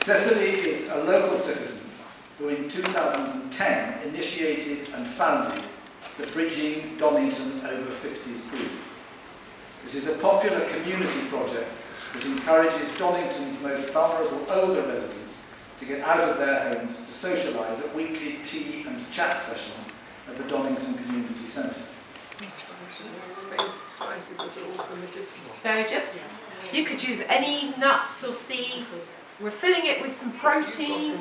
Cecily is a local citizen who in 2010 initiated and founded the Bridging Donnington Over 50s group. This is a popular community project that encourages Donnington's most vulnerable older residents to get out of their homes to socialise at weekly tea and chat sessions at the Donnington Community Centre. So just, you could use any nuts or seeds. We're filling it with some protein.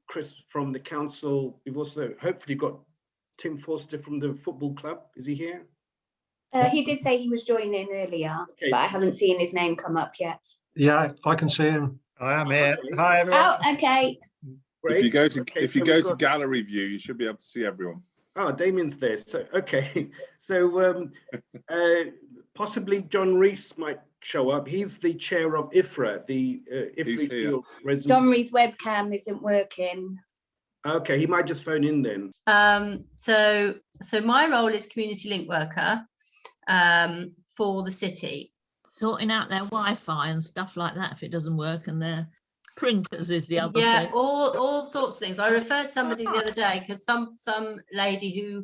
Chris from the council. We've also hopefully got Tim Forster from the football club. Is he here? He did say he was joining earlier, but I haven't seen his name come up yet. Yeah, I can see him. I am here. Hi everyone. Oh, okay. Great. If you go to Okay, so to gallery view, you should be able to see everyone. Oh, Damien's there. So okay. So possibly John Rees might show up. He's the chair of IFRA, the IFRA Fields Resident. John Rees' webcam isn't working. Okay, he might just phone in then. So my role is community link worker for the city. Sorting out their Wi-Fi and stuff like that if it doesn't work, and their printers is the other Yeah, thing. all sorts of things. I referred somebody the other day because some lady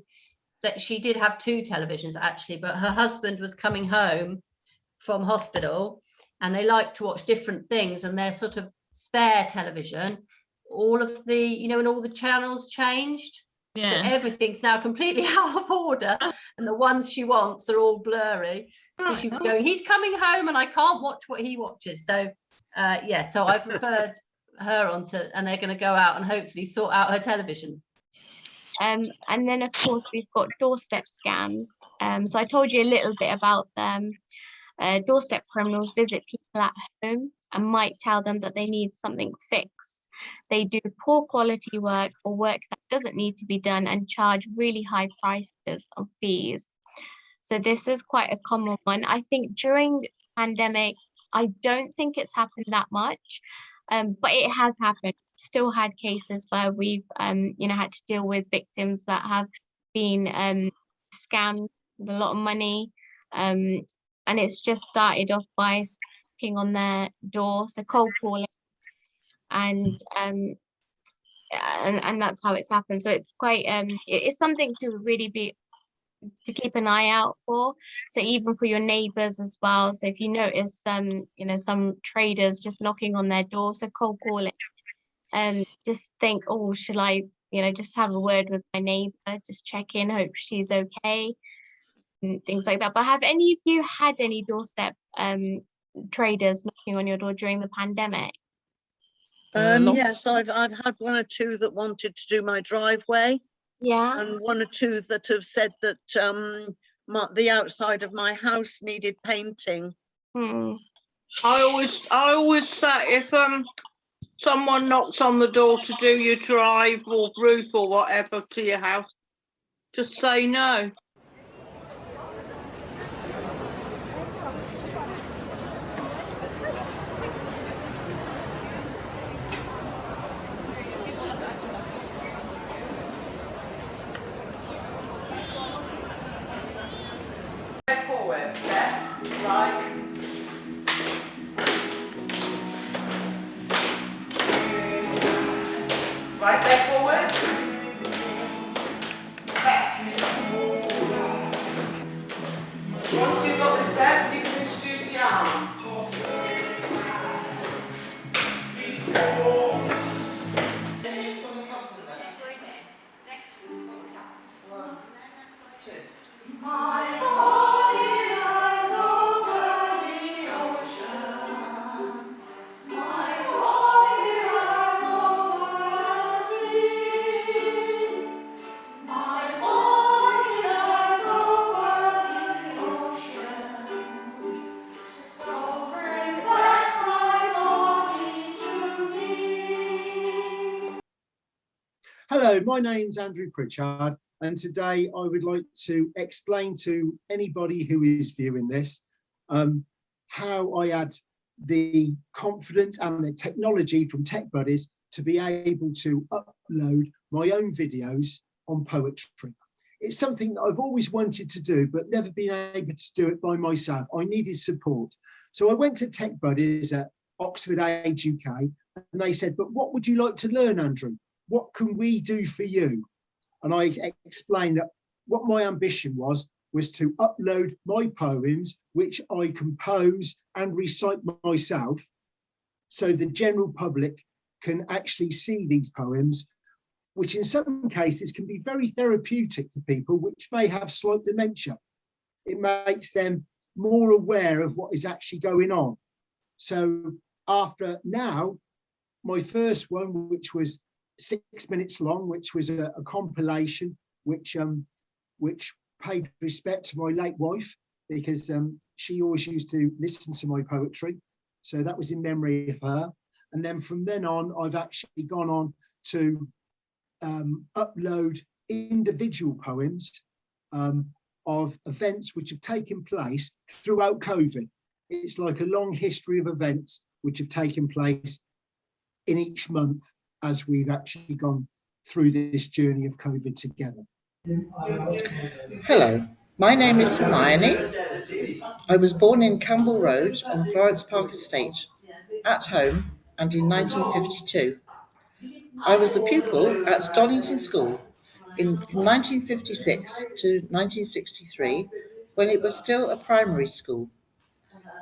that she did have 2 televisions actually, but her husband was coming home from hospital and they like to watch different things, and their sort of spare television, all of the, and all the channels changed. Yeah. So everything's now completely out of order and the ones she wants are all blurry. So she was going, he's coming home and I can't watch what he watches. So yeah, so I've referred her onto, and they're going to go out and hopefully sort out her television. And then of course we've got doorstep scams. So I told you a little bit about them. Doorstep criminals visit people at home and might tell them that they need something fixed. They do poor quality work or work that doesn't need to be done and charge really high prices of fees. So this is quite a common one. I think during the pandemic, I don't think it's happened that much, but it has happened. Still had cases where we've had to deal with victims that have been scammed with a lot of money, and it's just started off by knocking on their door, so cold calling, and that's how it's happened. So it's quite it's something to really keep an eye out for. So even for your neighbors as well. So if you notice some traders just knocking on their door, so cold calling, just think, oh, should I just have a word with my neighbor, just check in, hope she's okay, and things like that. But have any of you had any doorstep traders knocking on your door during the pandemic? Yes, I've had 1 or 2 that wanted to do my driveway. Yeah. And 1 or 2 that have said that the outside of my house needed painting. I always say if someone knocks on the door to do your drive or roof or whatever to your house, just say no. Forward, left, right. Right leg forward. Back. Once you've got the step, you can introduce the arms. My body lies over the Hello, my name's Andrew Pritchard, and today I would like to explain to anybody who is viewing this how I had the confidence and the technology from Tech Buddies to be able to upload my own videos on poetry. It's something that I've always wanted to do, but never been able to do it by myself. I needed support. So I went to Tech Buddies at Oxford Age UK, and they said, but what would you like to learn, Andrew? What can we do for you? And I explained that what my ambition was to upload my poems, which I compose and recite myself, so the general public can actually see these poems, which in some cases can be very therapeutic for people which may have slight dementia. It makes them more aware of what is actually going on. So after now, my first one, which was 6 minutes long, which was a compilation, which paid respect to my late wife, because she always used to listen to my poetry. So that was in memory of her. And then from then on, I've actually gone on to upload individual poems of events which have taken place throughout COVID. It's like a long history of events which have taken place in each month as we've actually gone through this journey of COVID together. Hello, my name is Hermione. I was born in Campbell Road on Florence Park Estate, at home, and in 1952. I was a pupil at Donnington School from 1956 to 1963, when it was still a primary school.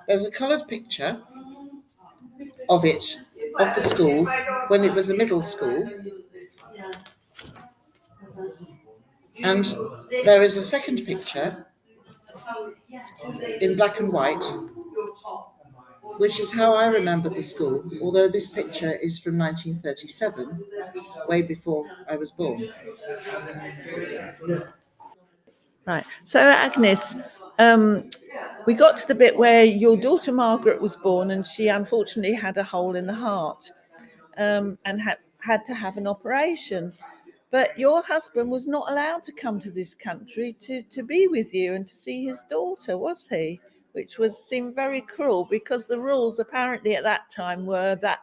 There's a coloured picture of the school, when it was a middle school. And there is a second picture in black and white, which is how I remember the school, although this picture is from 1937, way before I was born. Right, so Agnes, we got to the bit where your daughter Margaret was born, and she unfortunately had a hole in the heart and had to have an operation. But your husband was not allowed to come to this country to be with you and to see his daughter, was he? Which seemed very cruel, because the rules apparently at that time were that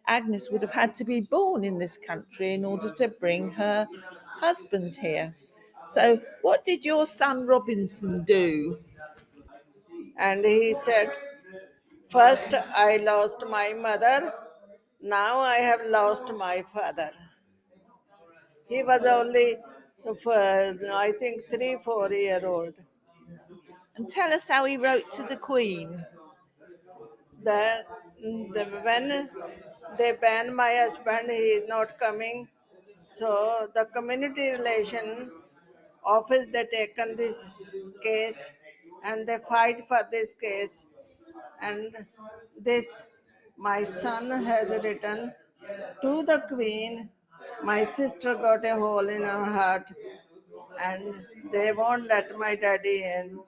Agnes would have had to be born in this country in order to bring her husband here. So what did your son Robinson do? And he said, first I lost my mother, now I have lost my father. He was only, I think, 3-4 years old. And tell us how he wrote to the Queen. When they banned my husband, he is not coming. So the community relation office, they taken this case and they fight for this case. And this, my son has written to the Queen, my sister got a hole in her heart and they won't let my daddy in.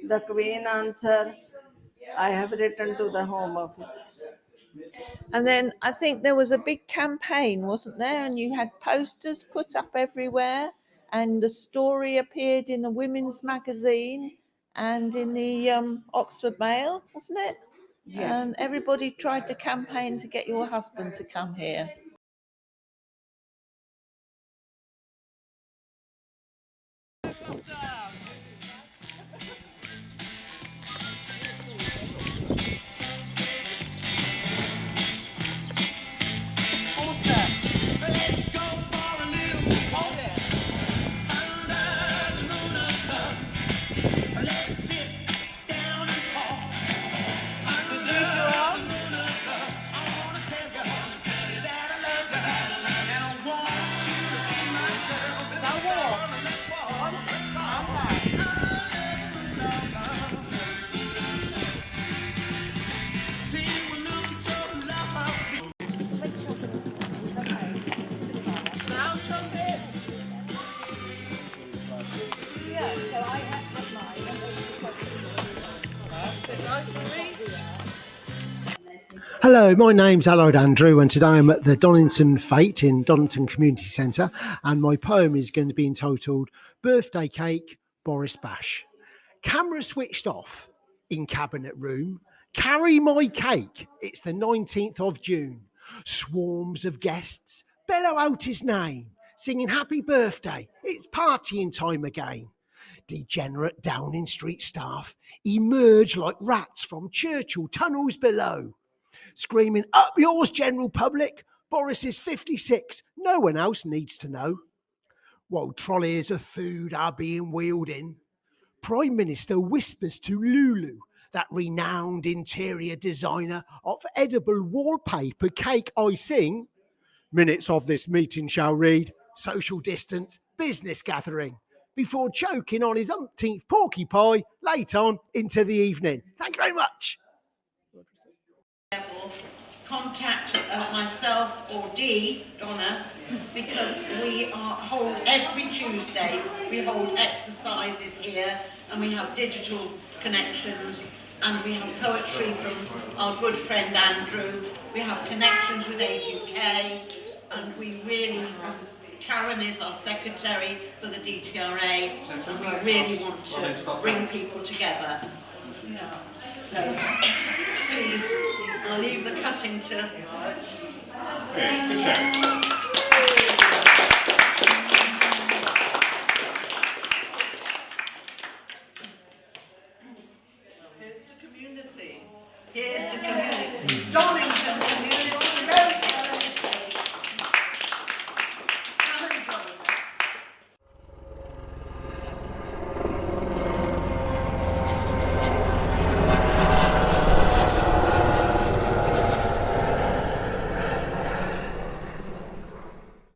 The Queen answered, I have written to the Home Office. And then I think there was a big campaign, wasn't there? And you had posters put up everywhere, and the story appeared in a women's magazine and in the Oxford Mail, wasn't it? Yes. And everybody tried to campaign to get your husband to come here. Hello, my name's Allied Andrew, and today I'm at the Donnington Fete in Donnington Community Centre, and my poem is going to be entitled Birthday Cake, Boris Bash. Camera switched off in cabinet room. Carry my cake. It's the 19th of June. Swarms of guests bellow out his name, singing happy birthday. It's partying time again. Degenerate Downing Street staff emerge like rats from Churchill tunnels below, screaming, up yours, general public. Boris is 56. No one else needs to know. While trolleys of food are being wheeled in, Prime Minister whispers to Lulu, that renowned interior designer of edible wallpaper cake icing, minutes of this meeting shall read, social distance, business gathering, before choking on his umpteenth porky pie late on into the evening. Thank you very much. Contact myself or Donna, because we hold every Tuesday, we hold exercises here, and we have digital connections, and we have poetry from our good friend Andrew, we have connections with AUK, and we really, Karen is our secretary for the DTRA, and we really want to bring people together. So, please, I'll leave the cutting to... Okay, good show. Here's the community. Here's the community. Donington.